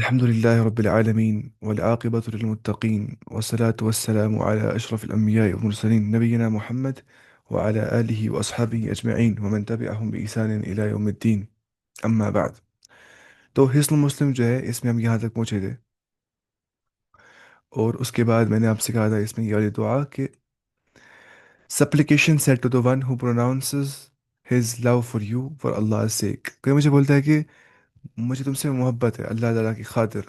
الحمد لله رب العالمين والعاقبة للمتقين والصلاة والسلام على أشرف الأنبياء والمرسلين نبينا محمد وعلى آله وأصحابه أجمعين ومن تبعهم بإحسان إلى يوم الدين أما بعد. تو حصن مسلم جو ہے اس میں ہم یہاں تک پہنچے تھے، اور اس کے بعد میں نے آپ سے کہا تھا اس میں یہ والی دعا کہ supplication said to the one who pronounces his love for you for Allah's sake. کوئی مجھے بولتا ہے کہ مجھے تم سے محبت ہے اللہ تعالیٰ کی خاطر،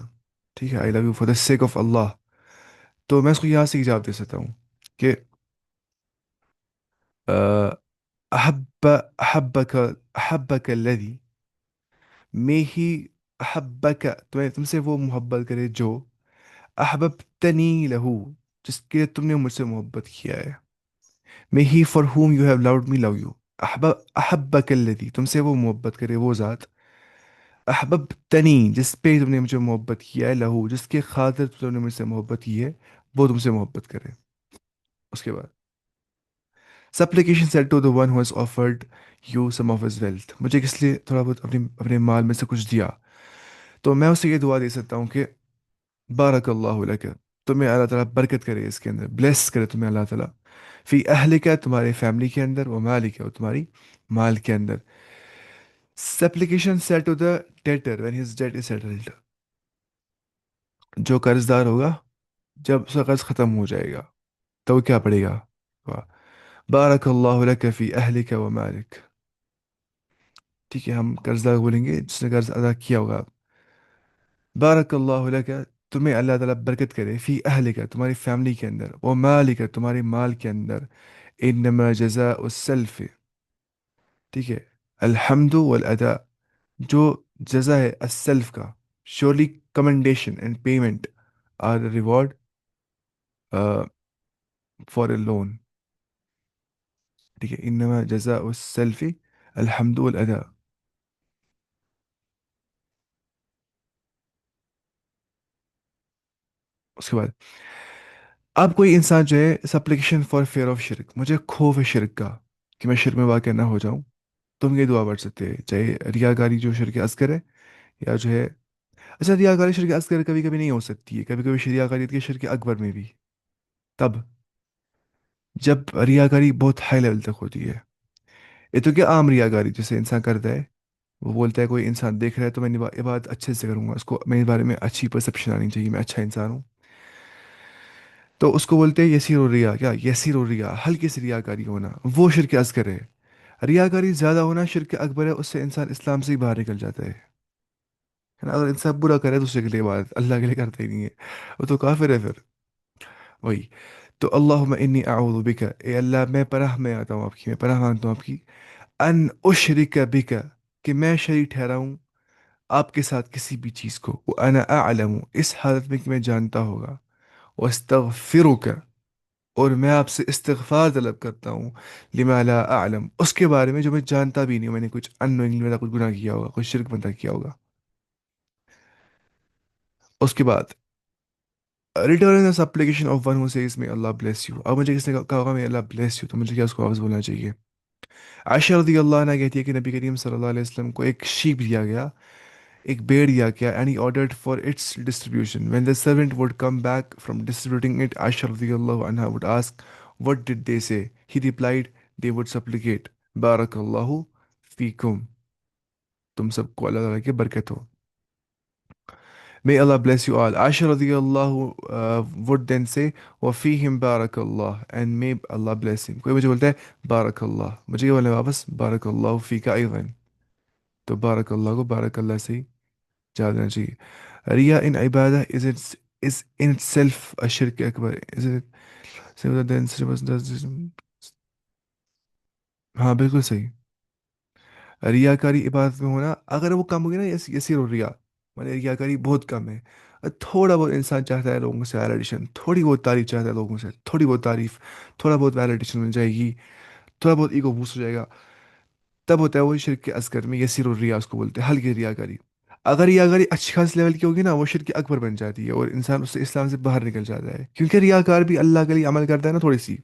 ٹھیک ہے، I love you for the sake of Allah. تو میں اس کو یہاں سے ہی جواب دے سکتا ہوں کہ احب احبک احبک الذی، میں ہی احبک، تم سے وہ محبت کرے جو احببتنی لہو، جس کے لیے تم نے مجھ سے محبت کیا ہے. میں ہی for whom you have loved me love you. احبک الذی، تم سے وہ محبت کرے وہ ذات، احببتنی، جس پہ تم نے مجھے محبت کیا ہے، لہو، جس کے خاطر تم نے مجھ سے محبت کی ہے، وہ تم سے محبت کرے. اس کے بعد supplication said to the one who has offered you some of his wealth. مجھے کس لیے تھوڑا بہت اپنے مال میں سے کچھ دیا، تو میں اسے یہ دعا دے سکتا ہوں کہ بارک اللہ لک، تمہیں اللہ تعالیٰ برکت کرے اس کے اندر، بلیس کرے تمہیں اللہ تعالیٰ، فی اہلک، تمہارے فیملی کے اندر، و مالک، اور تمہاری مال کے اندر. supplication said to the debtor when his debt is settled. جو قرض دار ہوگا جب اس کا قرض ختم ہو جائے گا تو وہ کیا پڑے گا؟ بارک اللہ لک فی اہلک و مالک. ٹھیک ہے، ہم قرض دار بولیں گے جس نے قرض ادا کیا ہوگا. بارک اللہ لک، تمہیں اللہ تعالیٰ برکت کرے، فی اہلک، تمہاری فیملی کے اندر، و مالک، تمہارے مال کے اندر. انما جزاء السلف، ٹھیک ہے، الحمد والادا، جو جزا ہے السلف کا، surely commendation and payment are reward for a loan. ٹھیک ہے، انما جزاء السلف الحمد والادا. اس کے بعد اب کوئی انسان جو ہے سپلیکیشن فار فیئر آف شرک، مجھے خوف ہے شرک کا کہ میں شرک میں واقع نہ ہو جاؤں، تم یہ دعا پڑھ سکتے ہیں، چاہے ریاکاری جو شرک اصغر ہے یا جو ہے. اچھا، ریاکاری شرک اصغر کبھی کبھی نہیں ہو سکتی ہے، کبھی کبھی ریاکاری کی شرک اکبر میں بھی، تب جب ریاکاری بہت ہائی لیول تک ہوتی ہے. یہ تو کیا عام ریاکاری جیسے انسان کرتا ہے، وہ بولتا ہے کوئی انسان دیکھ رہا ہے تو میں عبادت اچھے سے کروں گا، اس کو میرے بارے میں اچھی پرسپشن آنی چاہیے، میں اچھا انسان ہوں، تو اس کو بولتے ہیں یسیر الریا. کیا یسیر الریا؟ ہلکی سی ریاکاری ہونا، وہ شرک اصغر ہے. ریاکاری زیادہ ہونا شرک اکبر ہے، اس سے انسان اسلام سے ہی باہر نکل جاتا ہے نا. اگر انسان برا کرے دوسرے کے لیے بات، اللہ کے لیے کرتا ہی نہیں ہے، وہ تو کافر ہے پھر. وہی تو اللہم انی اعوذ بک، اے اللہ میں پناہ میں آتا ہوں آپ کی، میں پناہ مانگتا ہوں آپ کی، ان اشرک بک، کہ میں شریک ٹھہراؤں آپ کے ساتھ کسی بھی چیز کو، وانا اعلم، اس حالت میں کہ میں جانتا ہوگا، واستغفرک، اور میں آپ سے استغفار طلب کرتا ہوں، لما لا اعلم، اس کے بارے میں جو میں جانتا بھی نہیں ہوں، میں نے کچھ انوئنگلی میرا کچھ گناہ کیا ہوگا، کچھ شرک بندہ کیا ہوگا. اس کے بعد ریٹرن سپلیکیشن آف ون ہو سیز میں اللہ بلیس یو. اب مجھے کس نے کہا ہوگا میں اللہ بلیس یو، تو مجھے کیا اس کو واپس بولنا چاہیے؟ عائشہ رضی اللہ عنہ کہتی ہے کہ نبی کریم صلی اللہ علیہ وسلم کو ایک شیپ دیا گیا، ایک بھیڑ دیا گیا، and he ordered for its distribution. When the servant would come back from distributing it, Aisha رضی اللہ عنہ would ask what did they say, he replied they would supplicate بارک اللہ فیکم، تم سب کو اللہ تعالیٰ کی برکت ہو. May Allah bless you all. Aisha radiallahu would then say, وَفِيهِمْ بَارَكَ اللَّهِ, and may Allah bless him. کوئی مجھے بولتا ہے بارک اللہ، مجھے یہ بولنا ہے واپس بارک اللہ فیک ایضاً. تو بارک اللہ کو بارک اللہ سے ہی جا دینا چاہیے. ریا in Ubadah is in itself a shirk Akbar. Is it same that the instrument does this؟ ہاں بالکل صحیح. ریاکاری عبادت میں ہونا اگر وہ کم ہوگی نا، یسیر الریا، مطلب ریاکاری بہت کم ہے، تھوڑا بہت انسان چاہتا ہے لوگوں سے ویلیڈیشن، تھوڑی بہت تعریف چاہتا ہے لوگوں سے، تھوڑی بہت تعریف، تھوڑا بہت ویلیڈیشن مل جائے گی، تھوڑا بہت ایگو بوسٹ ہو جائے گا، تب ہوتا ہے وہ شرک کے اصغر میں، یسیر الریا اس کو بولتے ہیں، ہلکی ریاکاری. اگر ریاکاری اچھی خاص لیول کی ہوگی نا، وہ شرک اکبر بن جاتی ہے اور انسان اس سے اسلام سے باہر نکل جاتا ہے، کیونکہ ریاکار بھی اللہ کے لیے عمل کرتا ہے نا تھوڑی سی،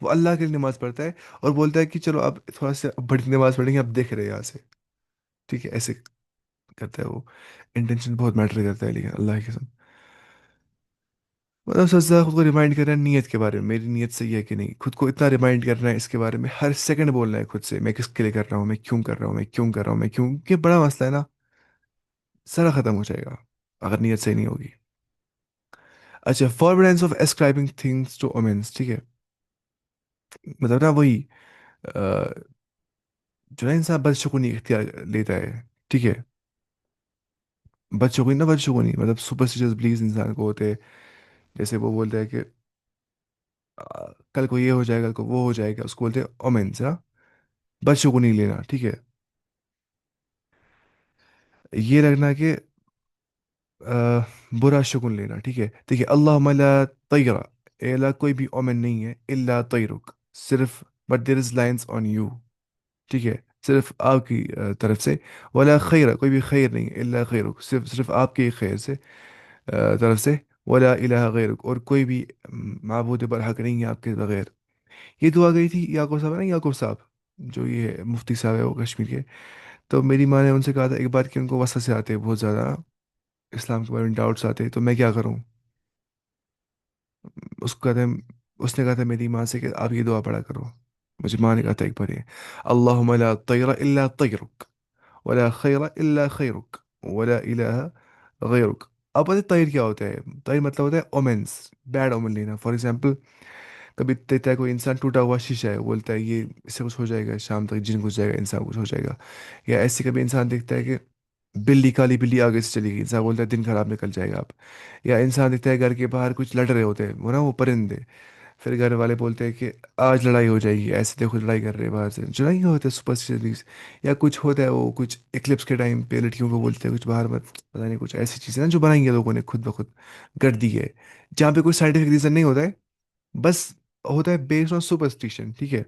وہ اللہ کے لیے نماز پڑھتا ہے اور بولتا ہے کہ چلو اب تھوڑا سا بڑی نماز پڑھیں گے، اب دیکھ رہے ہیں یہاں سے، ٹھیک ہے ایسے. کرتا है वो, इंटेंशन बहुत मैटर करता है, लेकिन अल्लाह की कसम। मतलब सबसे ज़्यादा खुद को रिमाइंड करना है नीयत के बारे में, मेरी नीयत सही है कि नहीं, खुद को इतना रिमाइंड करना है इसके बारे में, हर सेकंड बोलना है खुद से, मैं किसके लिए कर रहा हूँ, मैं क्यों कर रहा हूँ, मैं क्यों कर रहा हूँ, मैं क्यों, ये बड़ा मसला है ना, सारा खत्म हो जाएगा अगर नीयत सही नहीं होगी। अच्छा, फॉरबिडेंस ऑफ एस्क्राइबिंग थिंग्स टू ओमेंस, ठीक है। मतलब ना वही, अ, जो ना इंसान बदशगुनी इख्तियार लेता है, ठीक है। बदशगुनी ना, बदशगुनी मतलब सुपरस्टिशियस बिलीव्स इंसान को होते हैं। जैसे वो बोलता है कि कल को ये हो जाएगा, कल को वो हो जाएगा, उसको बोलते हैं ओमेंस ना, बदशगुनी लेना, ठीक है। ये लगना कि बुरा शगुन लेना, ठीक है। देखिए, अल्लाह ला तैरा, एला कोई भी ओमन नहीं है, इल्ला तैरुक, सिर्फ, but there is lines on you, ठीक है, सिर्फ आपकी तरफ से। वला खैर, कोई भी खैर नहीं है, इल्ला खैरुक, सिर्फ सिर्फ आपके ही खैर से, तरफ से। वला इलाहा गैरुक, और कोई भी माबूद बरहक नहीं है आपके बगैर। ये दुआ गई थी याकूब साहब है ना, याकूब साहब, जो ये मुफ्ती साहब है वो कश्मीर के। तो मेरी माँ ने उनसे कहा था एक बार कि उनको वसवसे आते हैं बहुत ज़्यादा, इस्लाम के बारे में डाउट्स आते हैं, तो मैं क्या करूँ। उसको कहते हैं, उसने कहा था मेरी माँ से कि आप ये दुआ पढ़ा करो। मुझे माँ ने कहा था एक बार ये, अल्लाहुम्मा ला तैरा इल्ला तैरुक, वला खैरा इल्ला खैरुक, वला इलाहा गैरुक। अब पता है तैर क्या होता है? तैर मतलब होता है ओमेंस, बैड ओमेन लेना। फॉर एग्जाम्पल, कभी देखता है कोई इंसान टूटा हुआ शीशा है, बोलता है ये इससे कुछ हो जाएगा, शाम तक जिन घुस जाएगा, इंसान कुछ हो जाएगा। या ऐसे कभी इंसान देखता है कि बिल्ली, काली बिल्ली आगे से चली गई, इंसान बोलता है दिन खराब निकल जाएगा आप। या इंसान देखता है घर के बाहर कुछ लड़ रहे होते हैं, वो ना वो परिंदे, फिर घर वाले बोलते हैं कि आज लड़ाई हो जाएगी, ऐसे देखो लड़ाई कर रहे हैं बाहर से, लड़ाई होता है सुपरस्टिशंस। या कुछ होता है, वो कुछ इक्लिप्स के टाइम पे लड़कियों को बोलते हैं कुछ बाहर मत, पता नहीं, कुछ ऐसी चीज़ें ना जो बनाई है लोगों ने खुद ब खुद, कर दी है, जहाँ पे कोई साइंटिफिक रीज़न नहीं होता है, बस होता है बेस्ड ऑन सुपरस्टिशन, ठीक है।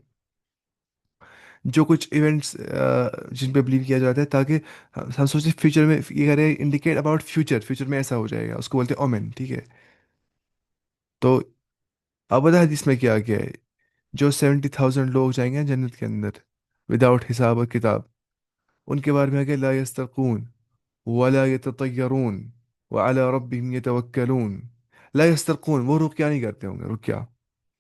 जो कुछ इवेंट्स जिन पे बिलीव किया जाता है, ताकि हम सोचते फ्यूचर में ये करें, इंडिकेट अबाउट फ्यूचर, फ्यूचर में ऐसा हो जाएगा, उसको बोलते हैं ओमेन, ठीक है। तो अब बता हदीस में क्या क्या है, जो 70,000 लोग जाएंगे ना जन्नत के अंदर, विदाउट हिसाब और किताब, उनके बारे में है ला यस्तरकून वला यततयरून व अला रब्बिहिम यतवक्कलून। ला यस्तरकून, वो रुक क्या नहीं करते होंगे, रुक क्या।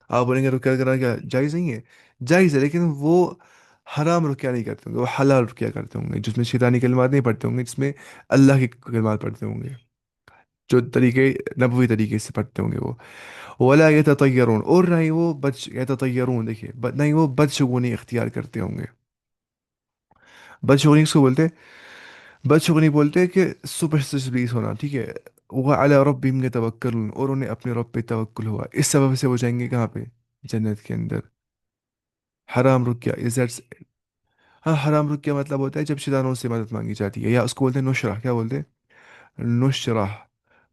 आप बोलेंगे रुकिया करना क्या जायज़ नहीं है? जायज़ है, लेकिन वो हराम रुकिया नहीं करते होंगे, वो हलाल रुकिया करते होंगे, जिसमें शैतानी कलिमात नहीं पढ़ते होंगे, जिसमें अल्लाह के कलिमात पढ़ते होंगे, जो तरीके नबवी तरीके से पढ़ते होंगे वो। वला यततयरून, और नहीं वो बद यततयरून, देखिए नहीं वो बदशगुनी इख्तियार करते होंगे। बदशगुनी किसको बोलते हैं? बदशगुनी बोलते हैं कि सुपरस्टिशियस होना, ठीक है। वो अला रब्बिहिम यतवक्कलून, और उन्हें अपने रब पे तवक्कुल हुआ, इस सबब से वो जाएंगे कहाँ पे? जन्नत के अंदर। हराम रुकिया इज दैट, हाँ, हराम रुकिया मतलब होता है जब शैतानों से मदद मांगी जाती है, या उसको बोलते हैं नुशरा, क्या बोलते हैं? नुशरा।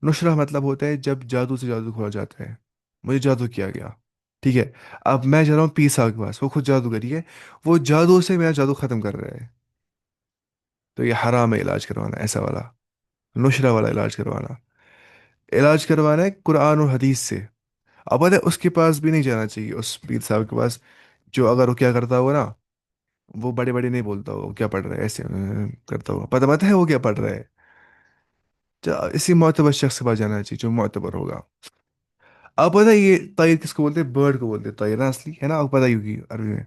नुशरा मतलब होता है जब जादू से जादू खोला जाता है, मुझे जादू किया गया, ठीक है। अब मैं जा रहा हूँ पीर साहब के पास, वो खुद जादूगरी है, वो जादू से मेरा जादू खत्म कर रहा है, तो ये हराम है इलाज करवाना, ऐसा वाला नुशरा वाला इलाज करवाना। इलाज करवाना है कुरान और हदीस से। अब पता है उसके पास भी नहीं जाना चाहिए, उस पीर साहब के पास, जो अगर वो क्या करता होगा ना, वो बड़े बड़े नहीं बोलता होगा, वो क्या पढ़ रहा है ऐसे करता होगा, पता मत है वो क्या पढ़ रहा है। इसी मोतबर शख्स के पास जाना चाहिए जो मोतबर होगा। आप पता है ये तायर किसको बोलते हैं? बर्ड को बोलते हैं तायर ना, असली है ना, आपको पता ही होगी अरबी में।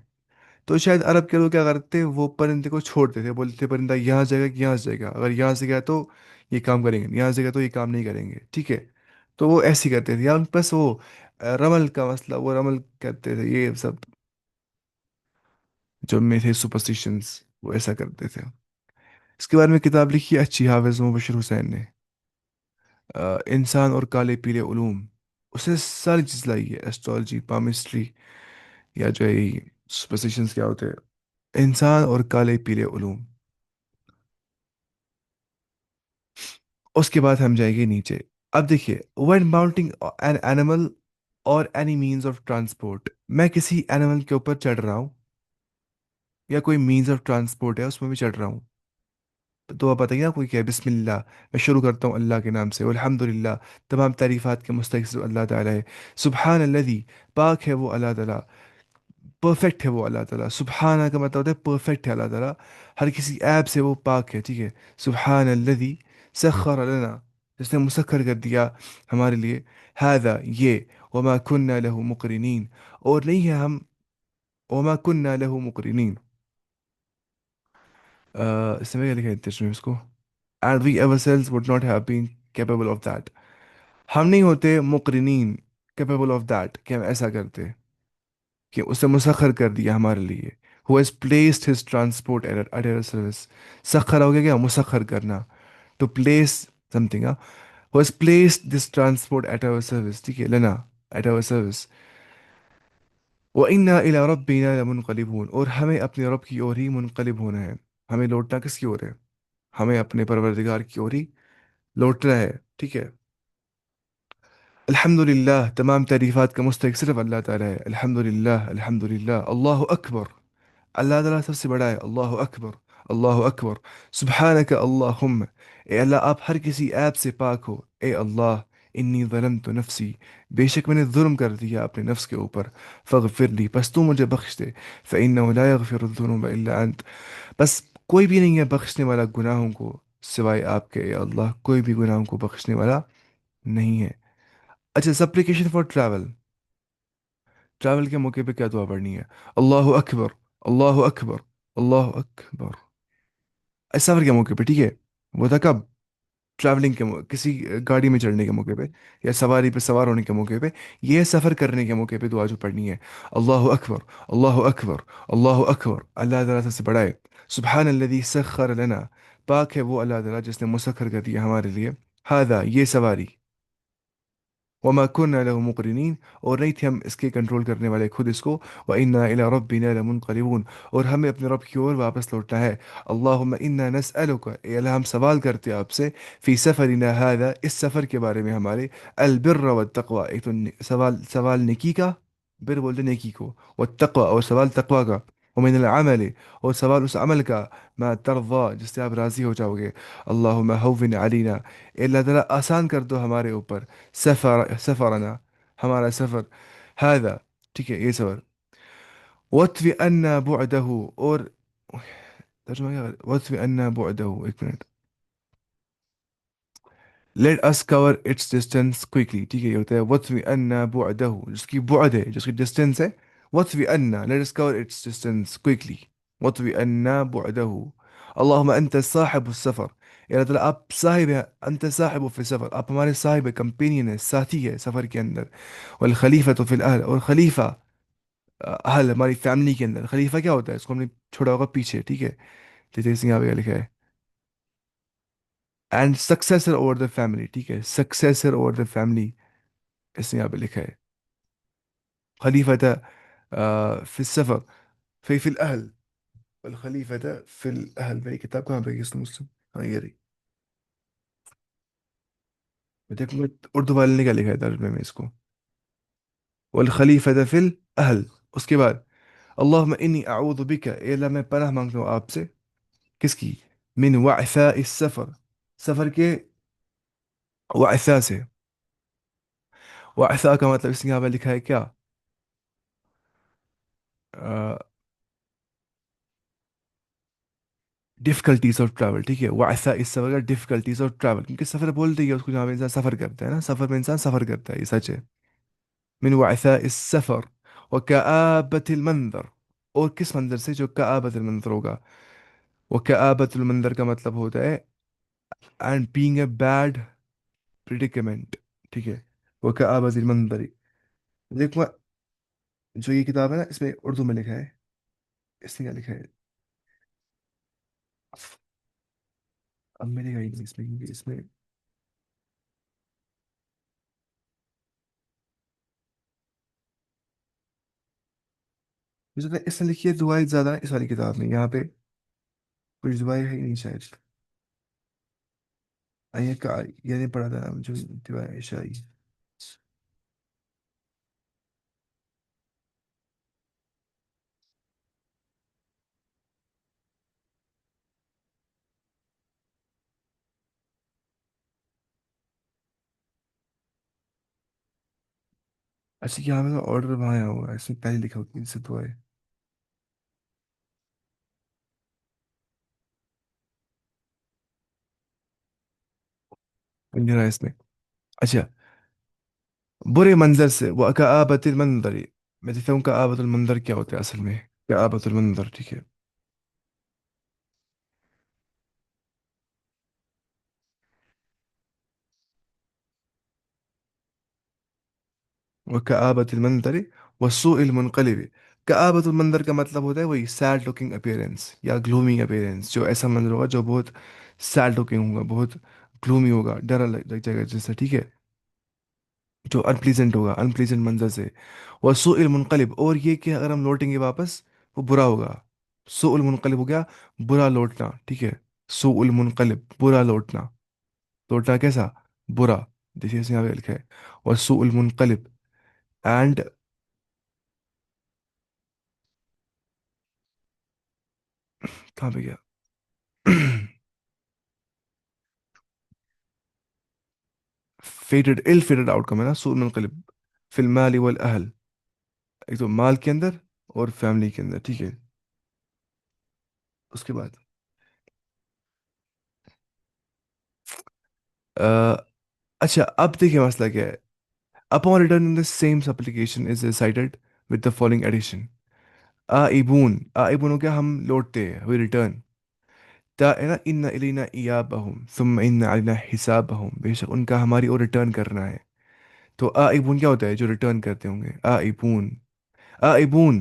तो शायद अरब के लोग क्या करते हैं, वो परिंदे को छोड़ते थे, बोलते थे परिंदा यहाँ से जाएगा कि यहाँ से जाएगा, अगर यहाँ से गया तो ये काम करेंगे, यहाँ से गया तो ये काम नहीं करेंगे, ठीक है। तो वो ऐसे ही करते थे, या उन बस वो रमल का मसला, वो रमल करते थे, ये सब जो में थे सुपरस्टिशंस, वो ऐसा करते थे। इसके बारे में किताब लिखी है अच्छी, हाफिज मुबशर हुसैन ने, इंसान और काले पीले उलूम। उसने सारी चीज लाई है, एस्ट्रोलॉजी, पामिस्ट्री, या जो है सुपरस्टिशंस क्या होते हैं, इंसान और काले पीले उलूम। उसके बाद हम जाएंगे नीचे। अब देखिए, व्हेन माउंटिंग एन एनिमल और एनी मीन्स ऑफ ट्रांसपोर्ट, मैं किसी एनिमल के ऊपर चढ़ रहा हूँ, या कोई मीन्स ऑफ ट्रांसपोर्ट है उसमें भी चढ़ रहा हूँ, तो आप बताइए ना कोई क्या है। बिस्मिल्लाह, मैं शुरू करता हूँ अल्लाह के नाम से, अल्हम्दुलिल्लाह, तमाम तारीफ़ात के मुस्तहिक़ सिर्फ अल्लाह ताला है। सुबहान अल्लज़ी, पाक है वो अल्लाह ताला, परफेक्ट है वो अल्लाह ताला। सुबहाना का मतलब होता है परफेक्ट है अल्लाह ताला, हर किसी ऐब से वो पाक है, ठीक है। सुबहान अल्लज़ी सख्खर लना, जिसने मुसख्खर कर दिया हमारे लिए, हादा ये, वमा कुन्ना लहु मुकरिनीन, और नहीं है हम, वमा कुन्ना लहु मुकरिनीन, इसमें क्या लिखा है तर्जुमे में इसको, and we ourselves would not have been capable of that, हम नहीं होते मुकरिनीन, कैपेबल ऑफ दैट, कि हम ऐसा करते, कि उसे मुसखर कर दिया हमारे लिए। Who has placed his transport at our service, सखर हो गया क्या, मुसखर करना, to place something, who has placed this transport at our service, ठीक है, लेना, एट आवर सर्विस। व इन्ना इला रब्बिना लमुनक़लिबून, और हमें अपने रब की ओर ही मुनक़लिब होना है। हमें लौटना किसकी ओर है, हमें अपने परवरदिगार की ओर ही लौटना है, ठीक है। अल्हम्दुलिल्लाह, तमाम तारीफ़ात का मुस्तहिक़ सिर्फ अल्लाह ताला है। अल्हम्दुलिल्लाह, अल्हम्दुलिल्लाह, अल्लाहु अकबर, अल्लाह ताला सबसे बड़ा है, अल्लाहु अकबर, अल्लाहु अकबर। सुब्हानक अल्लाहुम्मा, ए अल्लाह आप हर किसी ऐब से पाक हो, ए अल्लाह, इन्नी ज़लमतु नफ्सी, बेशक मैंने जुल्म कर दिया अपने नफ्स के ऊपर, फ़ग़फ़िर ली, बस तू मुझे बख्श दे, फ़इन्नहु ला यग़फ़िरुज़्ज़ुनूब इल्ला अंत, बस कोई भी नहीं है बख्शने वाला गुनाहों को सिवाय आपके, ए अल्लाह, कोई भी गुनाहों को बख्शने वाला नहीं है। अच्छा, सप्लिकेशन फॉर ट्रैवल, ट्रैवल के मौके पे क्या दुआ पढ़नी है? अल्लाह अकबर, अल्लाह अकबर, अल्लाह अकबर, सफ़र के मौके पे, ठीक है। वो था कब? ट्रैवलिंग के किसी गाड़ी में चढ़ने के मौके पे, या सवारी पे सवार होने के मौके पे, ये सफ़र करने के मौके पे दुआ जो पढ़नी है, अल्लाह अकबर, अल्लाह अकबर, अल्लाह अकबर, अल्लाह ताला सबसे बड़ा है। सुबहान अल्लज़ी सख्खर लना, पाक है वो अल्लाह ताला जिसने मुसख्खर कर दिया हमारे लिए, हादा ये सवारी, वमा कुन्ना लहु मुकरिनीन, और नहीं थे हम इसके कंट्रोल करने वाले खुद इसको, व इन्ना इला रब्बिना लमुनक़लिबून, और हमें अपने रब की ओर वापस लौटना है। अल्लाहुम्मा इन्ना नसअलुका, ए अल्लाह हम सवाल करते हैं आपसे, फ़ी सफ़रिना हादा, इस सफ़र के बारे में हमारे, अल बिर्र व तक़वा, एक तो सवाल, सवाल नेकी का, बिर बोलते नेकी को, व तक़वा, और सवाल तक़वा का, वमिन अल अमल, और सवाल उस अमल का, मा तर्ज़ा, जिससे आप राज़ी हो जाओगे। अल्लाहुम्मा हव्विन अलीना, ए अल्लाह ताला आसान कर दो हमारे ऊपर, सफरना, हमारा सफर, हादा, ठीक है, ये सफर, वत्वी अन्ना बुअदहू, और तर्जुमा क्या, वत्वी अन्ना बुअदहू, एक minute, late us cover its distance quickly, ठीक है, ये होता है वत्वी अन्ना बुअदहू, जिसकी बुअद है, जिसकी डिस्टेंस है, वत्वी अन्ना, let us cover its distance quickly, वत्वी अन्ना बुअदहू। अल्लाहुम्मा अंत साहिब सफर, या अल्लाह ताला आप साहिब है, अंत साहिब फिल सफर, आप हमारे साहिब है, कंपेनियन है, साथी है सफर के अंदर। वल खलीफा तो फिल अहल, और खलीफा अहल हमारी फैमिली के अंदर, खलीफा क्या होता है, इसको हमने छोड़ा होगा पीछे, ठीक है, जैसे इसमें यहाँ पे क्या लिखा है, and successor over the family, ठीक है, सक्सेसर ओवर द फैमिली, इसमें यहाँ पे लिखा है, खलीफा था फिल सफर, फिल अहल, वल खलीफा था फिल अहल, मेरी किताब कहाँ पे है इसमें मुस्लिम, हाँ ये रही, मैं देखूंगा उर्दू वाले ने क्या लिखा है तर्जुमे में इसको, वल खलीफा था फिल अहल, उसके बाद अल्लाहुम्मा इन्नी अऊज़ु बिका, ए अल्लाह मैं पनाह मांगता हूँ आपसे, किसकी, मिन वअसा इस सफर, सफर के वअसा से, वअसा का मतलब इसमें यहाँ पे लिखा है क्या, डिफिकल्टीज ऑफ ट्रैवल, ठीक है, वअसा इस सफर का डिफिकल्टीज ऑफ ट्रैवल, क्योंकि सफर बोलते ही है उसको जहाँ पे इंसान सफर करता है ना, सफर में इंसान सफर करता है, ये सच है। मिन वअसा इस सफर, व कआबतिल मंदर, और किस मंजर से, जो कआबतिल मंदर होगा, वो कआबतुल मंदर का मतलब होता है एंड बीइंग ए बैड प्रिडिकेमेंट, ठीक है, वो कआबतिल मंदर। देखो, जो ये किताब है ना, इसमें उर्दू में लिखा है, इसमें क्या लिखा है, अब मिलेगा ही नहीं इसमें, क्योंकि इसमें मुझे लगता है इसने लिखी है दुआएं ज्यादा इस वाली किताब में, यहाँ पे कुछ दुआएं है ही नहीं शायद। ये का, ये नहीं पढ़ा था जो दुआएं शायद। अच्छा, यहाँ पे तो ऑर्डर वहाँ आया हुआ है, इसमें पहले लिखा होती है इससे दुआएं। अंधेरा है इसमें। अच्छा, बुरे मंजर से वो कआबतुल मंजरी। मैं देखता हूँ कआबतुल मंजर क्या होता है असल में। कआबतुल मंजर, ठीक है। वो कआबतुल मंजरी वसूइल मुनकलिबी। कआबतुल मंजर का मतलब होता है वही सैड लुकिंग अपीयरेंस या ग्लूमी अपीयरेंस, जो ऐसा मंजर होगा जो बहुत सैड लुकिंग होगा, बहुत ग्लूमी होगा, डरा लग जाएगा जैसा, ठीक है। जो अनप्लीजेंट होगा, अनप्लीजेंट मंजर से। और सुइल मुनकलिब, और ये कि अगर हम लौटेंगे वापस वो बुरा होगा। सुउल मुनकलिब हो गया बुरा लौटना, ठीक है। सुउल मुनकलिब बुरा लौटना। लौटना कैसा? बुरा। देखिए इसमें यहाँ पे लिखा है। और सुउल मुनकलिब एंड कहाँ पे गया? फेटेड, इल फेटेड आउटकम है ना सुउल मुनकलिब। फिल माली वल अहल। एक तो माल के अंदर और फैमिली के अंदर, ठीक है। उसके बाद अ, अच्छा, अब देखिए मसला क्या है। Upon returning, the same supplication is recited with the following addition. आइबून, आइबून हो गया हम लौटते हैं, we return। ता है ना, इन्ना इलीना इयाबहुम सुम्मा इन्ना अलीना हिसाबहुम, बेशक उनका हमारी ओर रिटर्न करना है। तो आइबून क्या होता है? जो रिटर्न करते होंगे, आइबून। आइबून,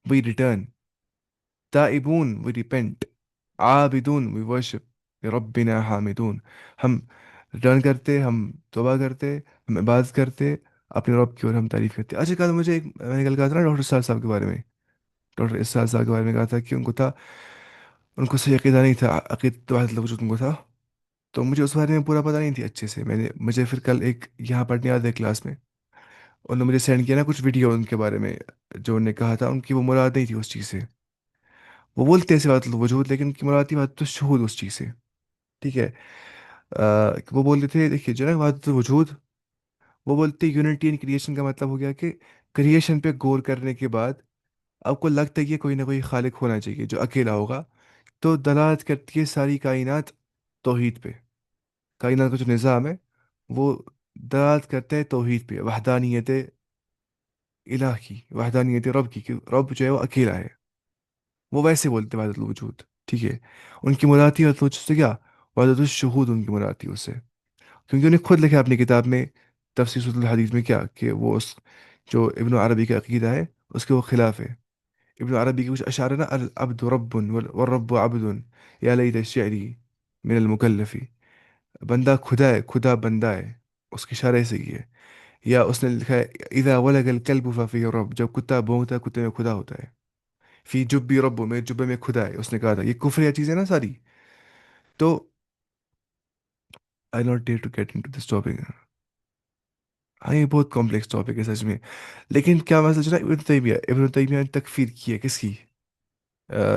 we return। ताइबून, we repent। आबिदून, we worship। रब्बिना हामिदून, हम रिटर्न करते, हम तौबा करते, हम इबादत करते, अपने रब की ओर हम तारीफ करते। अच्छा, कल मुझे एक, मैंने कल कहा था ना डॉक्टर साहब साहब के बारे में। डॉक्टर इसहाक साहब के बारे में कहा था कि उनको था, उनको सही अकीदा नहीं था, अकीदत वजूद उनको था। तो मुझे उस बारे में पूरा पता नहीं थी अच्छे से। मुझे फिर कल एक यहाँ पढ़ने आया था क्लास में, उन्होंने मुझे सेंड किया ना कुछ वीडियो उनके बारे में। जो उन्होंने कहा था उनकी वो मुराद नहीं थी उस चीज़ से। वो बोलते ऐसे बात वजूद, लेकिन उनकी मुराद थी बात तो शहूद उस चीज़ से, ठीक है। वो बोलते थे, देखिए जो ना बात वजूद, वो बोलते यूनिटी इन क्रिएशन का मतलब हो गया कि क्रिएशन पे गौर करने के बाद आपको लगता है कि कोई ना कोई खालिक होना चाहिए जो अकेला होगा। तो दलालत करती है सारी कायनात तौहीद पे। कायनात का जो निज़ाम है वो दलालत करता है तौहीद पे, वहदानियत इलाह की, वहदानियत रब की, कि रब जो है वो अकेला है। वो वैसे बोलते हैं वहदतुल वजूद, ठीक है। उनकी मुराद थी वहदतुल वजूद से क्या? वहदतुल शुहूद उनकी मुराद थी उससे। क्योंकि उन्हें खुद लिखा है अपनी किताब में तफसीरुल हदीस में क्या, कि वो उस जो इब्न अरबी का अकीदा है उसके वो खिलाफ है। इब्न अरबी की कुछ अशार है ना, अल अब्दु रब्बुन वल रब्बु अब्दुन, या लैत शियरी मिन अल मुकल्लफी। बंदा खुदा है, खुदा बंदा है, उसकी इशारा ऐसे ही है। या उसने लिखा है इذا ولग الكلب ففيه रब, जब कुत्ता भौंकता है कुत्ते में खुदा होता है। फी जुब्बी रब्बु, मेरे जुब्बे में खुदा है, उसने कहा था। ये कुफरिया चीज़ें ना सारी। तो I not dare to get into this topic. हाँ, ये बहुत कॉम्प्लेक्स टॉपिक है सच में। लेकिन क्या मसला चला, इब्न तैमिया ने तकफीर की है किसकी?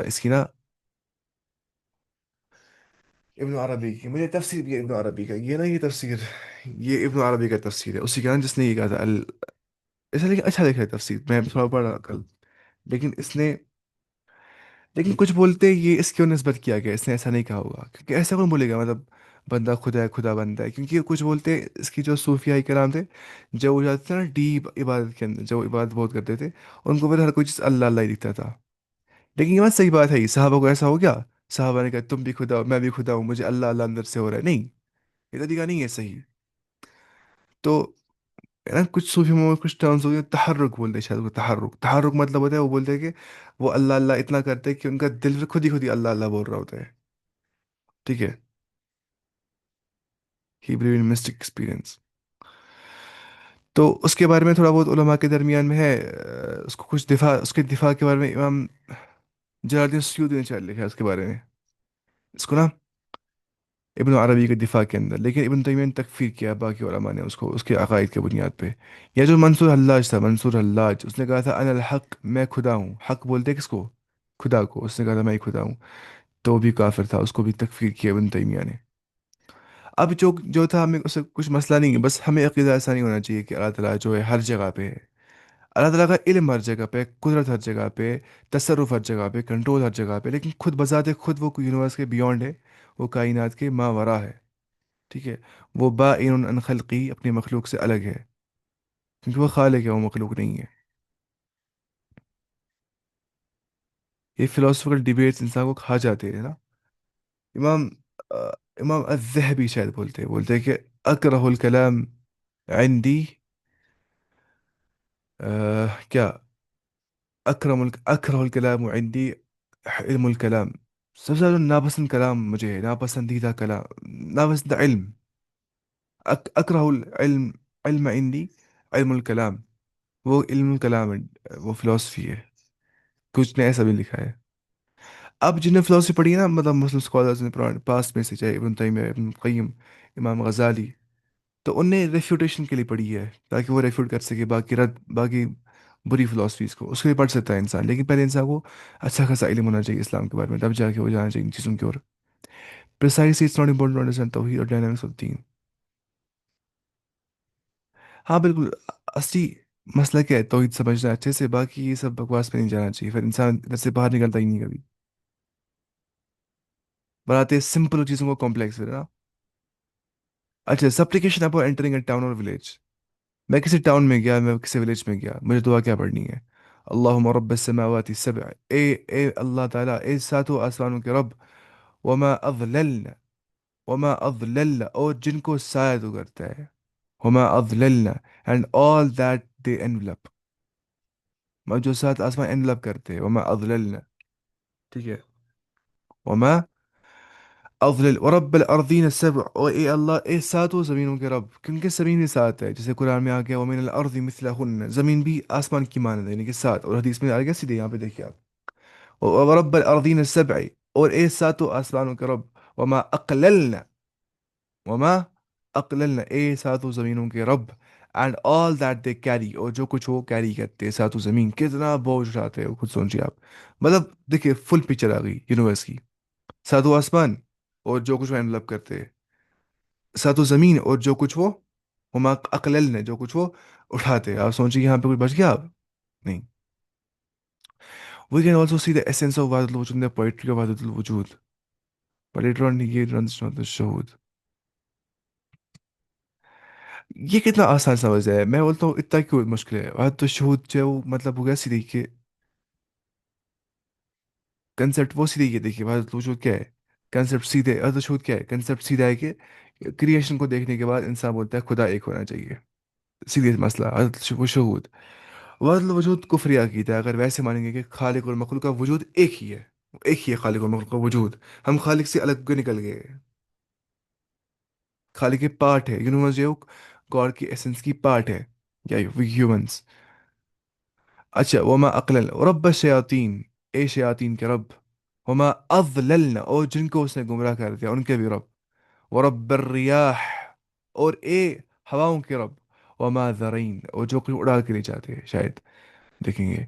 इसकी ना, इब्न अरबी की। मुझे तफसीर भी है इब्न अरबी का, ये ना, ये तफसीर, ये इब्न अरबी का तफसीर है उसी का ना, जिसने ये कहा था अल। ऐसा लेकिन अच्छा लिखा है तफसीर, मैं थोड़ा पढ़ा कल। लेकिन इसने, लेकिन कुछ बोलते हैं ये इसक्यों निस्बत किया गया, इसने ऐसा नहीं कहा होगा, क्योंकि ऐसा कौन बोलेगा मतलब बंदा खुदा है, खुदा बंदा है। क्योंकि कुछ बोलते हैं इसकी जो सूफिया कराम थे, जब वो जाते थे ना डीप इबादत के अंदर, जो इबादत बहुत करते थे, उनको फिर हर कोई चीज़ अल्लाह अल्लाह ही दिखता था। लेकिन ये बात सही बात है, ये साहबा को ऐसा हो गया। साहबा ने कहा तुम भी खुदा हो, मैं भी खुदा हूँ, मुझे अल्लाह अल्लाह अंदर से हो रहा है, नहीं, ये तरीका नहीं है सही। तो है ना, कुछ सूफी में कुछ टर्म्स हो गए, तहर्रुक बोलते हैं शायद, वो तहर्रुक, तहर्रुक मतलब होता है, वो बोलते हैं कि वो अल्लाह अल्लाह इतना करते हैं कि उनका दिल फिर खुद ही अल्लाह अल्लाह बोल रहा होता है, ठीक है। ही बिलीव इन मिस्टिक एक्सपीरियंस। तो उसके बारे में थोड़ा बहुत उलमा के दरमियान में है। उसको कुछ दिफा, उसके दिफा के बारे में इमाम जलालुद्दीन सयूती ने शायद लिखा है उसके बारे में, इसको ना, इब्न अरबी के दिफा के अंदर। लेकिन इब्न तैमिया ने तकफीर किया बाकी उलमा ने उसको उसके अकायद के बुनियाद पे। या जो मंसूर हल्लाज था, मंसूर हल्लाज, उसने कहा था अनल हक, मैं खुदा हूँ। हक बोलते हैं किसको? खुदा को। उसने कहा था मैं ही खुदा हूँ। तो भी काफिर था, उसको भी तकफीर किया इब्न तैमिया ने। अब जो जो था, हमें उससे कुछ मसला नहीं है, बस हमें अकीदा ऐसा नहीं होना चाहिए कि अल्लाह ताला जो है हर जगह पे है। अल्लाह ताला का इल्म हर जगह पे, कुदरत हर जगह पे, तसर्रुफ हर जगह पे, कंट्रोल हर जगह पे, लेकिन खुद बजाते खुद वो यूनिवर्स के बियॉन्ड है, वो कायनात के मावरा है। ٹھیک ہے، وہ باین عن خلقی، اپنی مخلوق سے الگ ہے، کیونکہ وہ خالق ہے، وہ مخلوق نہیں ہے۔ یہ فلاسفیکل ڈیبیٹس انسان کو کھا جاتے ہیں نا۔ امام امام الذہبی شاید بولتے ہیں کہ اکرہ الکلام عندی، کیا، اکرہ الکلام عندی علم الکلام، سب سے زیادہ ناپسند کلام مجھے ہے، ناپسندیدہ کلام، ناپسندیدہ علم، اکرہ العلم، علم عندی علم الکلام، وہ علم الکلام ہے، وہ فلاسفی ہے، کچھ نے ایسا بھی لکھا ہے۔ اب جن نے فلاسفی پڑھی ہے نا، مطلب مسلم اسکالرز نے پرانے پاس میں سے، چاہے ابن تیمیہ، ابن قیم، امام غزالی، تو ان نے ریفیوٹیشن کے لیے پڑھی ہے، تاکہ وہ ریفیوٹ کر سکے باقی بری فلاسفیز کو، اس کے لیے پڑھ سکتا ہے انسان، لیکن پہلے انسان کو اچھا خاصا علم ہونا چاہیے اسلام کے بارے میں، تب جا کے وہ جانا چاہیے ان چیزوں کی اور precisely it's not important to understand توحید اور ڈائنامکس آف دین۔ ہاں بالکل، اصلی مسئلہ کیا ہے، توحید سمجھنا اچھے سے، باقی یہ سب بکواس میں نہیں جانا چاہیے، پھر انسان ادھر سے باہر نکلتا ہی نہیں کبھی، بناتے سمپل چیزوں کو کمپلیکس ہے نا۔ اچھا، supplication upon entering a town اور ولیج، میں کسی ٹاؤن میں گیا، میں کسی ولیج میں گیا، مجھے دعا کیا پڑھنی ہے؟ اللہم رب السماوات السبع، اے اللہ تعالیٰ، اے ساتوں آسمانوں کے رب، وما اضللنا، وما اضللنا، اور جن کو سایہ تو کرتا ہے، وما اضللنا، and all that they involve, جو سات آسمان انولپ کرتے ہیں، وما اضللنا، ٹھیک ہے، وما اضلل، ورب الارضین السبع، اور اے اللہ، اے ساتوں زمینوں کے رب، کیونکہ زمین بھی سات ہے، جیسے قرآن میں آ گیا ومن الارض مثلہن، زمین بھی آسمان کی مانند ہے، یعنی کہ سات، اور حدیث میں آ گیا سیدھے یہاں پہ دیکھیے آپ، ورب الارضین السبع، اور اے ساتوں آسمانوں کے رب، وما اقللنا، وما اقللنا، اے ساتوں زمینوں کے رب، and all that they carry, اور جو کچھ وہ کیری کرتے ہیں، ساتوں زمین کتنا بوجھ اٹھاتے ہیں وہ خود سوچیے آپ، مطلب دیکھیے فل پکچر آ گئی یونیورس کی، ساتوں آسمان اور جو کچھ وہ انویلپ کرتے ہیں، ساتوں زمین اور جو کچھ وہ، ہما اقلل نے جو کچھ وہ اٹھاتے ہیں، آپ سوچیں یہاں پہ کچھ بچ گیا آپ؟ نہیں۔ We can also see the essence of وحدت الوجود ان دا پوئٹری آف وحدت الوجود، but later on he runs not the شہود۔ یہ کتنا آسان سمجھ ہے، میں بولتا ہوں اتنا کیوں مشکل ہے؟ وحدت الشہود جو ہے وہ مطلب ہو گیا سیدھے کہ کنسپٹ وہ سیدھے، یہ دیکھیے وحدت الوجود کیا ہے، کنسپٹ سیدھے، وحدت الشہود کیا ہے، کنسپٹ سیدھا ہے کہ کریشن کو دیکھنے کے بعد انسان بولتا ہے خدا ایک ہونا چاہیے، سیدھے مسئلہ وحدت الشہود۔ وحدت الوجود کفری عقیدہ ہے، اگر ویسے مانیں گے کہ خالق اور مخلوق کا وجود ایک ہی ہے، ایک ہی ہے خالق اور مخلوق کا وجود، ہم خالق سے الگ کیوں نکل گئے؟ خالق کے پارٹ ہے، یونیورس جو گاڈ کی ایسنس کی پارٹ ہے، یا ہیومنس۔ اچھا، وما اقلل، رب الشیاطین، اے شیاطین کے رب، وما اضللنا، اور جن کو اس نے گمراہ کر دیا ان کے بھی رب، ورب الریاح، اور اے ہواؤں کے رب، وما ذرین، اور جو کوئی اڑا کے لے جاتے ہیں، شاید دیکھیں گے،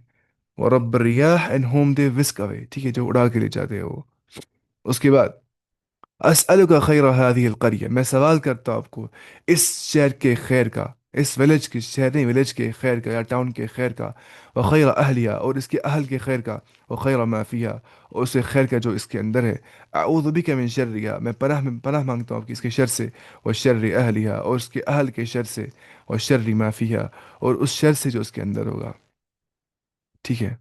ورب الریاح ان ہوم دے وسک اوے، ٹھیک ہے، جو اڑا کے لے جاتے ہیں وہ۔ اس کے بعد اسألک خیر هذه القریہ، میں سوال کرتا ہوں آپ کو اس شہر کے خیر کا، اس ولیج کے، شہر نہیں، ولیج کے خیر کا یا ٹاؤن کے خیر کا، وخیر اہلیہ، اور اس کے اہل کے خیر کا، وخیر ما فیہا، اور اسے خیر کا جو اس کے اندر ہے، اعوذ بک من شرها، میں پناہ مانگتا ہوں آپ کی اس کے شر سے، وشر اہلیہ، اور اس کے اہل کے شر سے، وشر ما فیہا، اور اس شر سے جو اس کے اندر ہوگا، ٹھیک ہے۔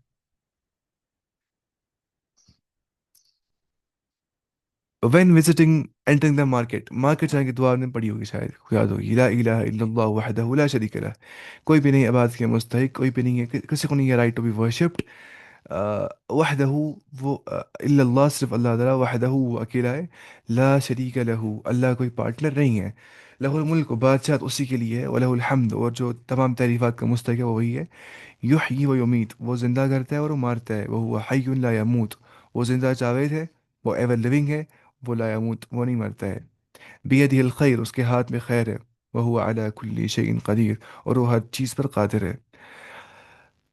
When visiting entering the market، market جانے کی دعا آپ نے پڑھی ہوگی، شاید یاد ہوگی، لا الہ الا اللہ وحدہ لا شریک لہ، کوئی بھی نہیں عبادت کے مستحق، کوئی بھی نہیں ہے، کسی کو نہیں ہے رائٹ ٹو بی ورشپڈ، وحدہ، وہ الا اللہ، صرف اللہ تعالیٰ، وحدہ، وہ اکیلا ہے، لا شریک لہ، اللہ کوئی پارٹنر نہیں ہے، لہ الملک، بادشاہت اسی کے لیے ہے، ولہ الحمد، اور جو تمام تعریفات کا مستحق ہے وہ وہی ہے، یحیی و یمیت، وہ زندہ کرتا ہے اور وہ مارتا ہے، وہ حی لا یموت، وہ زندہ جاوید ہے، وہ ایور لیونگ ہے، وہ لا یموت، وہ نہیں مرتا ہے، بیدہ الخیر، اس کے ہاتھ میں خیر ہے، وہ علی کل شیء قدیر، اور وہ ہر چیز پر قادر ہے۔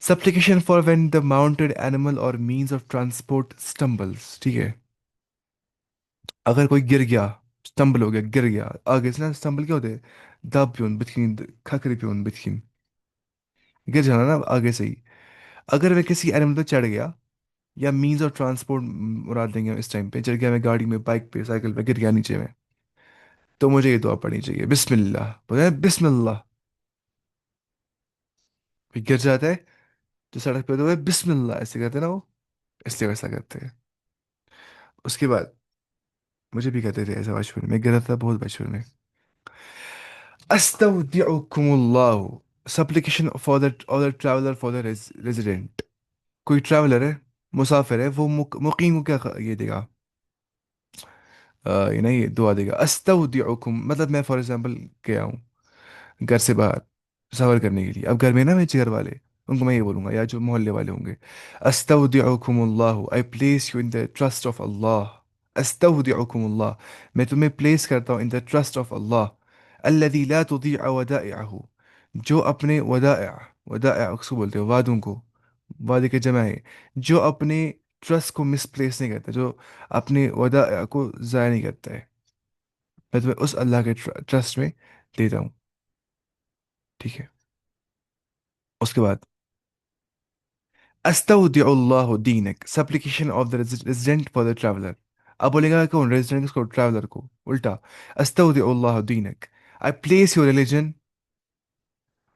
Supplication for when the mounted animal اور مینس آف ٹرانسپورٹ سٹمبلس، ٹھیک ہے، اگر کوئی گر گیا، سٹمبل ہو گیا، گر گیا، آگے سے نا سٹمبل کیا ہوتے ہیں، دب پیون بتکین، کھکری پیون بتکین، گر جانا نا آگے سے ہی، اگر وہ کسی اینیمل پہ چڑھ گیا، یا مینز آف ٹرانسپورٹ مراد دیں گے اس ٹائم پہ، چڑھ گیا میں گاڑی میں، بائک پہ، سائیکل پہ، گر گیا نیچے میں، तो मुझे ये दुआ पढ़नी चाहिए, बिस्मिल्लाह बोले हैं, बिस्मिल्लाह। फिर गिर जाता है, जो सड़क पे तो वो बिस्मिल्लाह ऐसे करते हैं ना वो, इसलिए वैसा करते हैं। उसके बाद मुझे भी कहते थे ऐसा बचपन में, गिरा था बहुत बचपन में। अस्तौदिउकुमुल्लाह, सप्लिकेशन फॉर द और the traveller for the resident. कोई ट्रैवलर है, मुसाफिर है, वो मुकीम को क्या ये देगा, ये नहीं दुआ देगा। अस्तौदिउकुम मतलब मैं फॉर एग्जांपल गया हूँ घर से बाहर सफर करने के लिए, अब घर में ना मेरे घर वाले, उनको मैं ये बोलूंगा, या जो मोहल्ले वाले होंगे, अस्तौदिउकुमुल्लाह, I place you in the trust of Allah. अस्तौदिउकुमुल्लाह, मैं तुम्हें प्लेस करता हूँ in the trust of Allah. अल्लज़ी ला तुदीअ वदाइअहु, जो अपने वदाइअ, वदाइअ उसको बोलते हैं वादों को, वादे के जमा है, जो अपने ट्रस्ट को मिसप्लेस नहीं करता, जो अपने वदाइअ को ज़ाया नहीं करता है, मैं तुम्हें उस अल्लाह के ट्रस्ट में देता हूँ। ठीक है। उसके बाद अस्तौदिउल्लाह दीनक, supplication of the resident for the traveller. अब बोलेगा कौन, रेजिडेंट को, ट्रैवलर को, उल्टा। अस्तौदिउल्लाह दीनक, आई प्लेस योर रिलीजन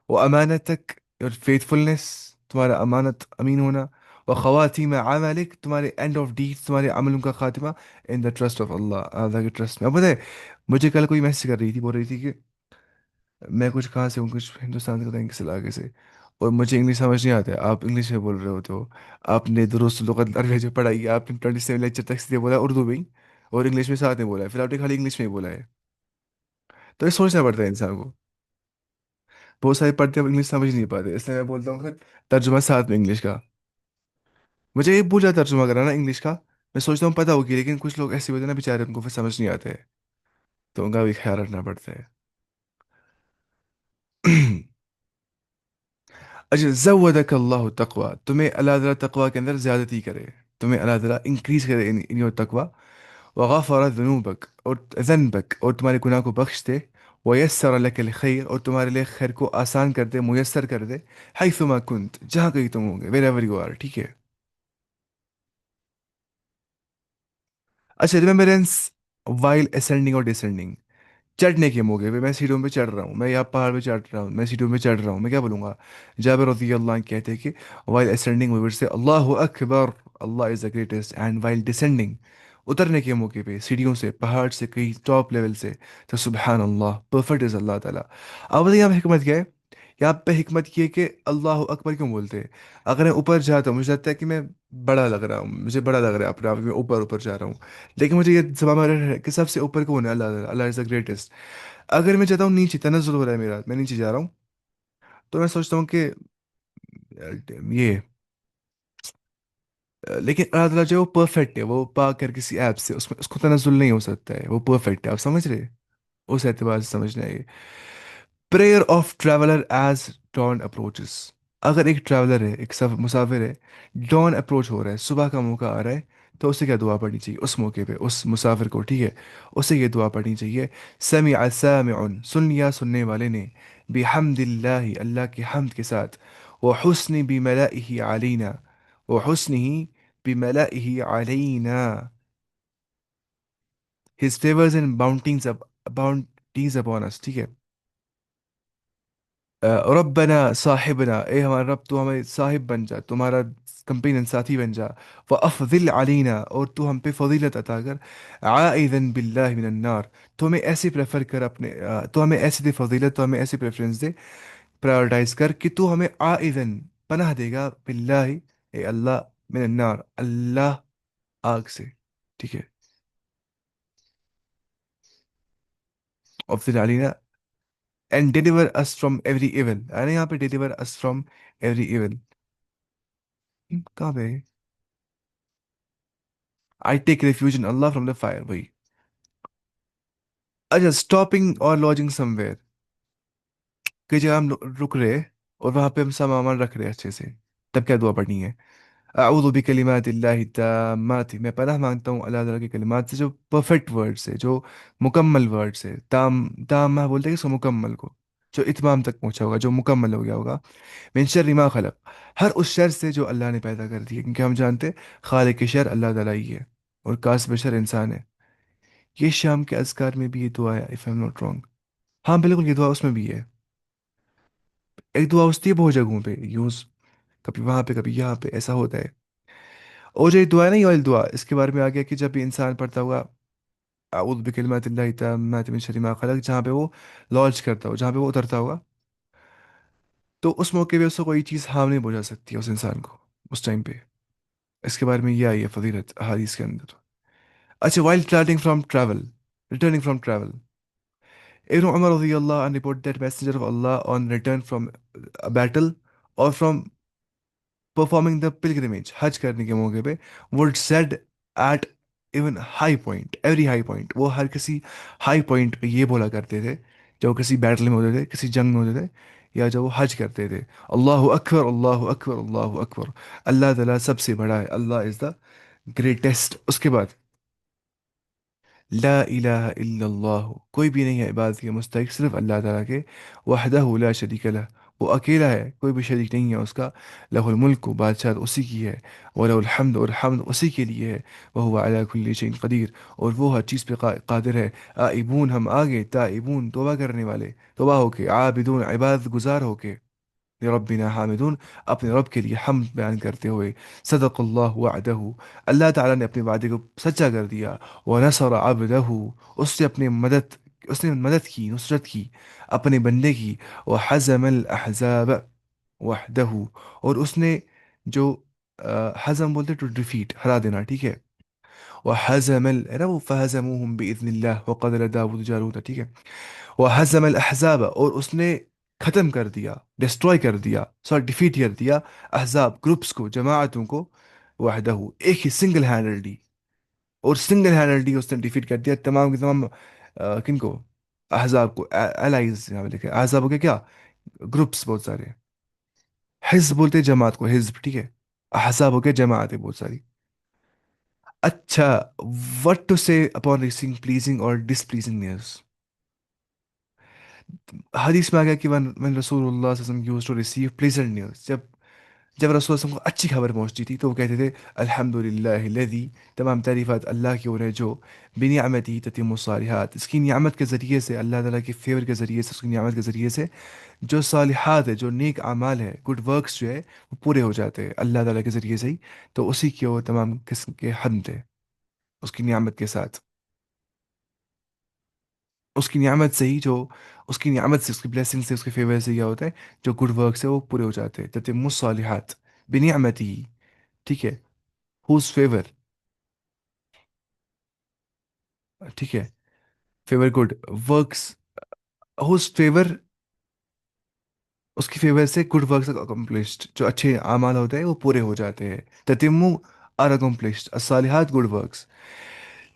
व अमानतक, योर फेथफुलनेस, तुम्हारा अमानत अमीन होना, व खवातीम अमालिक, तुम्हारे एंड ऑफ डीड, तुम्हारे अमलों का खात्मा, इन द ट्रस्ट ऑफ अल्लाह, अल्लाह के ट्रस्ट में। अब पता है, मुझे कल कोई मैसेज कर रही थी, बोल रही थी कि मैं कुछ कहाँ से हूँ, कुछ हिंदुस्तान के किस इलाके से, और मुझे इंग्लिश समझ नहीं आता है, आप इंग्लिश में बोल रहे हो, तो आपने दुरुस्त लुगत अरबी जो पढ़ाई है, आपने 27 लेक्चर तक सीधे बोला उर्दू में ही, और इंग्लिश में साथ में बोला है, फिर आपने खाली इंग्लिश में ही बोला है। तो ये सोचना पड़ता है इंसान को, बहुत सारे पढ़ते हैं इंग्लिश समझ नहीं पाते, इसलिए मैं बोलता हूँ फिर तर्जुमा साथ में इंग्लिश का। मुझे ये पूछा तर्जुमा कराना इंग्लिश का, मैं सोचता हूँ पता होगी, लेकिन कुछ लोग ऐसे होते हैं ना बेचारे, उनको फिर समझ नहीं आते हैं, तो उनका भी ख्याल रखना पड़ता है। अच्छा, ज़व्वदक अल्लाह तकवा, तुम्हें अल्लाह ताला तकवा के अंदर ज़्यादती करे, तुम्हें अल्लाह ताला इंक्रीज करे इन योर तकवा। वग़फ़र ज़ुनूबक, और ज़नबक, और तुम्हारे गुनाह को बख्श दे। वयस्सर लकल खैर, और तुम्हारे लिए खैर को आसान कर दे, मुयस्सर कर दे। हैथुमा कुंत, जहाँ कहीं तुम होंगे, वेर एवर यू आर, ठीक है। अच्छा, रिमेम्बरेंस वाइल असेंडिंग और डिसेंडिंग, चढ़ने के मौके पे, मैं सीढ़ियों पे चढ़ रहा हूँ, मैं यहाँ पहाड़ पे चढ़ रहा हूँ, मैं सीढ़ियों पे चढ़ रहा हूँ, मैं क्या बोलूंगा। जाबिर रज़ी अल्लाह अन्हु कहते हैं कि while ascending we would say अल्लाहु अकबर, Allah is the greatest, and while descending, उतरने के मौके पे सीढ़ियों से, पहाड़ से, कहीं टॉप लेवल से, तो सुबहान अल्लाह, परफेक्ट इज़ अल्लाह ताला। अब बताइए यहाँ पे हिकमत क्या है, यहाँ पे हिकमत ये है कि अल्लाह अकबर क्यों बोलते हैं। अगर मैं ऊपर जाता हूँ, मुझे लगता है कि मैं बड़ा लग रहा हूँ, मुझे बड़ा लग रहा है अपने आप में, ऊपर ऊपर जा रहा हूँ, लेकिन मुझे ये जबान में रह कि सबसे ऊपर कौन है, अल्लाह, अल्लाह इज़ द ग्रेटेस्ट। अगर मैं चाहता हूँ नीचे, तनज़्ज़ुल हो रहा है मेरा, मैं नीचे जा रहा हूँ, तो मैं सोचता हूँ कि ये लेकिन अल्लाह ताला जो है वो परफेक्ट है, वो पाक कर किसी ऐप से, उसमें उसको तनज़्ज़ुल नहीं हो सकता है, वो परफेक्ट है, आप समझ रहे, उस एतबार से समझना है। Prayer of traveller as dawn approaches, अगर एक ट्रैवलर है, एक मुसाफिर है, डॉन अप्रोच हो रहा है, सुबह का मौका आ रहा है, तो उसे क्या दुआ पढ़नी चाहिए उस मौके पे, उस मुसाफिर को, ठीक है, उसे ये दुआ पढ़नी चाहिए। समिअ सामिउन, सुन लिया सुनने वाले ने, बिहम्दिल्लाहि, अल्लाह के हमद के साथ, व हुस्नि बिमलाइहि अलैना, व हुस्निही बिमलाइहि अलैना, his favours and bounties upon us, ठीक है। रब्बना साहिबना, ए हमारा रब, तू हमारे साहिब बन जा, तुम्हारा कंपेनियन साथी बन जा। व अफदिल अलीना, और तू हम पे फजीलत अता कर। आइदन बिल्लाहि मिनन नार, तो हमें ऐसे प्रेफर कर अपने, तो हमें ऐसे दे फजीलत, तो हमें ऐसे प्रेफरेंस दे, प्रायोरिटाइज कर कि तू हमें आइदन पनाह देगा, बिल्लाहि, ए अल्लाह, मिनन नार, अल्लाह, आग से, ठीक है। अफदिल अलीना and deliver us from every evil, अरे यहाँ पे deliver us from every evil, कहाँ पे, I take refuge in Allah from the fire, वही। अच्छा, स्टॉपिंग और लॉजिंग समवेयर, कई जगह हम रुक रहे, और वहां पे हम सामान रख रहे अच्छे से, तब क्या दुआ पढ़नी है। अऊज़ु बिकलिमातिल्लाहि ताम्माति, मैं पनाह मांगता हूँ अल्लाह ताला की कलिमात से, जो परफेक्ट वर्ड्स है, जो मुकम्मल वर्ड्स है, ताम्मा बोलते हैं इसको, मुकम्मल को, जो इत्माम तक पहुंचा होगा, जो मुकम्मल हो गया होगा। मिन शर्रि मा खलक, हर उस शर से जो अल्लाह ने पैदा कर दिया, क्योंकि हम जानते हैं खालिक के शर अल्लाह ताला ही है, और कास बशर इंसान है। یہ شام کے اذکار میں بھی یہ دعا ہے اف ایم ناٹ رانگ. ہاں بالکل یہ دعا اس میں بھی ہے. ایک دعا ہوتی ہے بہت جگہوں پہ یوز، کبھی وہاں پہ کبھی یہاں پہ ایسا ہوتا ہے. اور جو یہ دعا ہے نا، یہ والی دعا، اس کے بارے میں آ گیا کہ جب بھی انسان پڑھتا ہوگا اعوذ بکلمات اللہ التامات من شر ما خلق، جہاں پہ وہ لانچ کرتا ہو، جہاں پہ وہ اترتا ہوگا، تو اس موقع پہ اس کو کوئی چیز ہارم نہیں پہنچا سکتی اس انسان کو اس ٹائم پہ. اس کے بارے میں یہ آئی ہے فضیلت حدیث کے اندر. اچھا، while returning from travel, Ibn Umar radiallahu anhu reported that Messenger of Allah on return from a battle or from performing the pilgrimage حج کرنے کے موقع پہ would said at even high point every high point، وہ ہر کسی high point پہ یہ بولا کرتے تھے جب وہ کسی بیٹل میں ہوتے تھے، کسی جنگ میں ہوتے تھے، یا جب وہ حج کرتے تھے: اللہ اکبر اللہ اکبر اللہ اکبر، اللہ تعالیٰ سب سے بڑا ہے، اللہ از دا گریٹسٹ. اس کے بعد لا الہ الا اللہ، کوئی بھی نہیں ہے عبادت کے مستحق صرف اللہ تعالیٰ کے، وحدہ لا شریک لہ، وہ اکیلا ہے، کوئی بھی شریک نہیں ہے اس کا، لہ الملک، بادشاہت اسی کی ہے، وَلَهُ الحمد، اور حمد اسی کے لیے ہے، وَهُوَ عَلَى كُلِّ شَيْءٍ قدیر، اور وہ ہر چیز پہ قادر ہے. آئبون، ہم آگے، تائبون، توبہ کرنے والے، توبہ ہو کے، عابدون، عبادت گزار ہو کے، ربنا حامدون، اپنے رب کے لیے حمد بیان کرتے ہوئے. صدق اللہ وعدہ، اللہ تعالیٰ نے اپنے وعدے کو سچا کر دیا. ونصر عبدہ، اس نے اپنے مدد، اس نے مدد کی، نصرت کی اپنے بندے کی. وحزم الاحزاب وحدہ، اور اس نے جو حزم بولتے ٹو ڈیفیٹ، ہرا دینا، ٹھیک ہے. وحزم ہے نا وہ فہزموہم باذن اللہ وقتل داود جالوت، ٹھیک ہے. وحزم الاحزاب، اور اس نے ختم کر دیا، ڈسٹروائے کر دیا، سوری ڈیفیٹ کر دیا، احزاب گروپس کو، جماعتوں کو، وحدہ ایک ہی سنگل ہینڈلڈی، اور سنگل ہینڈلڈی اس نے ڈیفیٹ کر دیا تمام کے تمام. کن کو؟ احزاب کو، الائز یہاں پہ لکھا ہے، احزاب ہو گیا کیا؟ گروپس بہت سارے. حزب بولتے ہیں جماعت کو، حزب، ٹھیک ہے. احزاب ہو گیا جماعتیں بہت ساری. اچھا، وٹ ٹو سے اپون ریسیونگ پلیزنگ اور ڈس پلیزنگ نیوز. حدیث میں آ گیا کہ when رسول اللہ صلی اللہ علیہ وسلم used to receive pleasant news، جب رسول اللہ صلی اللہ علیہ وسلم کو اچھی خبر پہنچتی تھی تو وہ کہتے تھے الحمد للہ الذی، تمام تعریفات اللہ کی اور ہے جو بنعمتی تتم الصالحات، اس کی نعمت کے ذریعے سے، اللہ تعالیٰ کے فیور کے ذریعے سے، اس کی نعمت کے ذریعے سے جو صالحات ہے، جو نیک اعمال ہے، گڈ ورکس جو ہے وہ پورے ہو جاتے ہیں اللہ تعالیٰ کے ذریعے سے ہی. تو اسی کی وہ تمام قسم کے حمد ہے، اس کی نعمت کے ساتھ، اس کی نعمت سے ہی، جو اس کی نعمت سے، اس کی بلیسنگ سے، اس کے فیور سے کیا ہوتا ہے، جو گڈ ورکس ہے وہ پورے ہو جاتے ہیں. تتم الصالحات بنعمتی، ٹھیک ہے. ہوز فیور، ٹھیک ہے. Favour good works, whose favour, اس کی فیور سے گڈ ورکس اکمپلشڈ، جو اچھے اعمال ہوتے ہیں وہ پورے ہو جاتے ہیں. تتمو آر اکمپلشڈ الصالحات گڈ ورکس.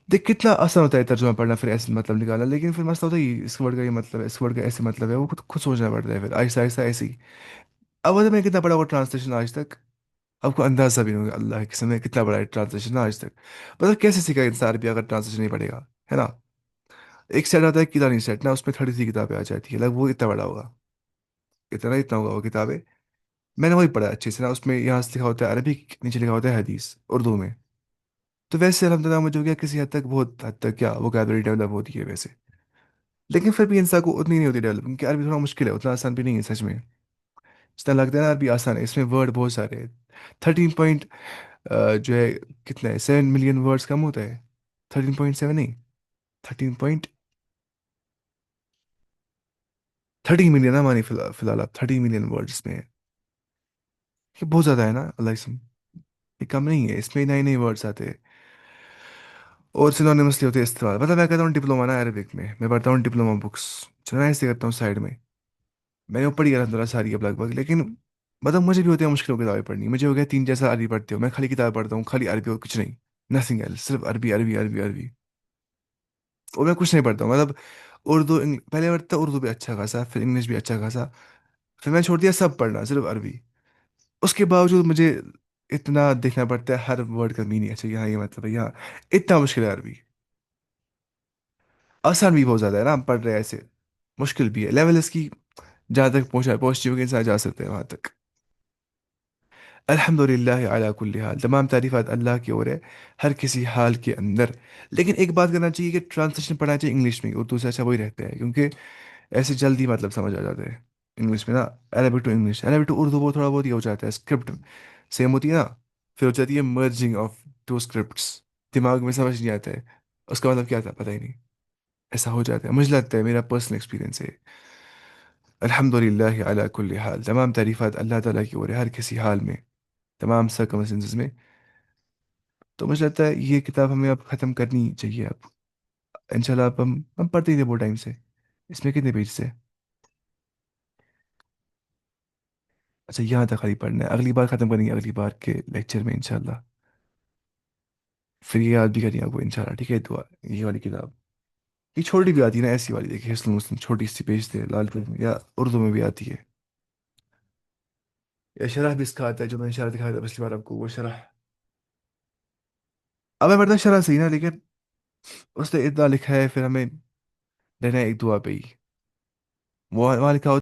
دیکھ کتنا آسان ہوتا ہے ترجمہ پڑھنا، پھر ایسے مطلب نکالنا، لیکن پھر مسئلہ ہوتا ہے اس ورڈ کا یہ مطلب ہے، اس ورڈ کا ایسے مطلب ہے، وہ خود سوچنا پڑتا ہے پھر آہستہ آہستہ ایسے ہی. اب میں کتنا پڑھا وہ ٹرانسلیشن آج تک، آپ کو اندازہ بھی نہیں ہوگا اللہ کے قسم میں کتنا بڑا ہے ٹرانسلیشن آج تک. مطلب کیسے سیکھا انسان عربی اگر ٹرانسلیشن نہیں پڑھے گا، ہے نا. ایک سیٹ آتا ہے کتابی سیٹ نا، اس میں 33 کتابیں آ جاتی ہے، لگ وہ اتنا بڑا ہوگا، اتنا ہوگا وہ کتابیں. میں نے وہی پڑھا اچھے سے نا، اس میں یہاں سے لکھا ہوتا ہے عربی، نیچے لکھا ہوتا ہے حدیث اردو میں. تو ویسے الحمد للہ مجھے ہو گیا کسی حد تک، بہت حد تک کیا وکیبلری ڈیولپ ہوتی ہے ویسے. لیکن پھر بھی انسان کو اتنی نہیں ہوتی ڈیولپ، کیونکہ عربی تھوڑا مشکل ہے، اتنا آسان بھی نہیں ہے سچ میں. جتنا لگتا ہے نا عربی آسان ہے، اس میں ورڈ بہت سارے ہیں. 13 پوائنٹ جو ہے کتنا ہے، 7 ملین ورڈز کم ہوتا ہے. 13.7 نہیں، 13 30 ملین نا مانی فی الحال آپ 30 ملین ورڈز میں ہے. یہ بہت زیادہ ہے نا اللہ اسم، یہ کم نہیں ہے، اس میں نئے نئے ورڈز آتے ہیں اور سینونیمسلی ہوتے ہیں استعمال. مطلب میں کہتا ہوں ڈپلوما نا عربک میں پڑھتا ہوں ڈپلوما بکس، چلو میں ایسے کرتا ہوں سائڈ میں. میں نے وہ پڑھی الحمد للہ ساری اب لگ بھگ، لیکن مطلب مجھے بھی ہوتی ہے مشکل کتابیں پڑھنی. مجھے ہو گیا 3 جیسا عربی پڑھتے ہو، میں خالی کتاب پڑھتا ہوں، خالی عربی اور کچھ نہیں، نتھنگ ایلس، صرف عربی عربی عربی عربی. اور میں کچھ نہیں پڑھتا ہوں مطلب اردو پہلے پڑھتا اردو بھی اچھا خاصا، پھر انگلش بھی اچھا خاصا، پھر میں چھوڑ دیا سب پڑھنا، صرف عربی. اس کے باوجود مجھے اتنا دیکھنا پڑتا ہے ہر ورڈ کا میننگ، اچھا یہاں یہ مطلب ہے یہاں. اتنا مشکل ہے عربی. آسان بھی بہت زیادہ ہے نا، ہم پڑھ رہے ہیں ایسے، مشکل بھی ہے. لیول اس کی جہاں تک پہنچی ہوگی انسان جا سکتے ہیں وہاں تک. الحمد للہ علی کل حال، تمام تعریفات اللہ کی اور ہے ہر کسی حال کے اندر. لیکن ایک بات کرنا چاہیے کہ ٹرانسلیشن پڑھنا چاہیے انگلش میں، اردو سے اچھا وہی رہتا ہے، کیونکہ ایسے جلدی مطلب سمجھ آ جاتا ہے انگلش میں نا. عربی ٹو انگلش، عربی ٹو اردو وہ تھوڑا بہت یہ ہو جاتا ہے، اسکرپٹ سیم ہوتی ہے نا، پھر ہو جاتی ہے مرجنگ آف ٹو اسکرپٹس، دماغ میں سمجھ نہیں آتا ہے اس کا مطلب کیا تھا، پتہ ہی نہیں. ایسا ہو جاتا ہے، مجھے لگتا ہے، میرا پرسنل ایکسپیرینس ہے. الحمد للہ علی کل حال، تمام تعریفات اللہ تعالیٰ کی اور ہے ہر کسی حال میں، تمام سرکمسٹنسز میں. تو مجھے لگتا ہے یہ کتاب ہمیں اب ختم کرنی چاہیے اب. انشاءاللہ اب ہم پڑھتے ہی تھے وہ ٹائم سے. اس میں کتنے پیج سے؟ اچھا یہاں تک خالی پڑھنا ہے، اگلی بار ختم کریں گے، اگلی بار کے لیکچر میں انشاءاللہ. پھر یہ یاد بھی کریں آپ کو انشاءاللہ، ٹھیک ہے؟ دعا یہ والی کتاب، یہ چھوٹی بھی آتی ہے نا ایسی والی، دیکھیے حسن مسلم چھوٹی سی پیج تھے لال پیج میں، یا اردو میں بھی آتی ہے. یا شرح بھی اس کا آتا ہے جو میں نے شرح دکھایا تھا پچھلی بار آپ کو، وہ شرح. اب میں پڑھتا شرح صحیح نا، لیکن اس نے اتنا لکھا ہے، پھر ہمیں لینا ہے ایک دعا پہ ہی. وہ وہاں لکھا